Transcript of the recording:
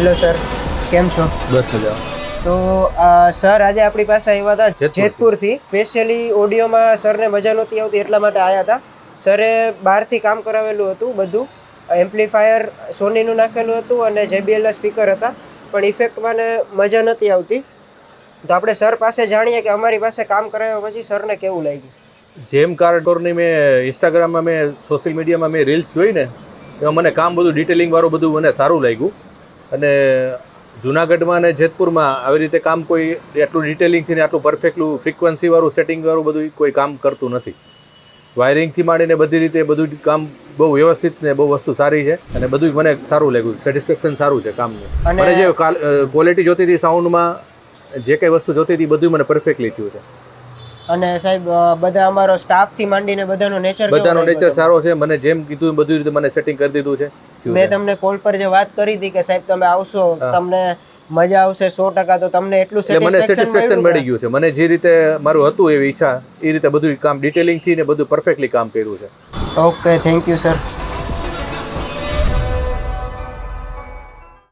Hello sir, કેમ છો? બસ મજા. તો સર આજે આપણી પાસે આવ્યા હતા જેતપુરથી. સ્પેશિયલી ઓડિયોમાં સરને મજા નહોતી આવતી એટલા માટે આવ્યા હતા. સરે બહારથી કામ કરાવેલું હતું બધું. એમ્પ્લીફાયર સોનીનું નાખેલું હતું અને JBLના સ્પીકર હતા, પણ ઇફેક્ટમાં ને મજા નથી આવતી. તો આપણે સર પાસે જાણીએ કે અમારી પાસે કામ કરાવ્યા પછી સરને કેવું લાગ્યું. જેમ કાર્ટોરની મેં ઇન્સ્ટાગ્રામમાં મેં સોશિયલ મીડિયામાં મેં રીલ્સ જોઈ ને એમાં મને કામ બધું ડિટેલિંગવાળું બધું મને સારું લાગ્યું. અને જુનાગઢમાં અને જેતપુરમાં આવી રીતે કામ કોઈ આટલું ડિટેલિંગથી ને આટલું પરફેક્ટલું ફ્રિકવન્સીવાળું સેટિંગવાળું બધું કોઈ કામ કરતું નથી. વાયરિંગથી માંડીને બધી રીતે બધું કામ બહુ વ્યવસ્થિત ને બહુ વસ્તુ સારી છે અને બધું મને સારું લાગ્યું. સેટિસ્ફેક્શન સારું છે કામનું. મને જે ક્વોલિટી જોતી હતી સાઉન્ડમાં, જે કંઈ વસ્તુ જોતી હતી બધું મને પરફેક્ટલી થયું છે. અને સાહેબ બધા અમારો સ્ટાફથી માંડીને બધાનો નેચર સારો છે. મને જેમ કીધું બધું રીતે મને સેટિંગ કરી દીધું છે. મેં તમને કોલ પર જે વાત કરી હતી કે સાહેબ તમે આવશો, તમને મજા આવશે 100%, તો તમને એટલું સેટિસ્ફેક્શન મળી ગયું છે. મને જે રીતે મારું હતું એવી ઈચ્છા એ રીતે બધું કામ ડિટેલિંગથી ને બધું પરફેક્ટલી કામ કર્યું છે. Okay, thank you sir.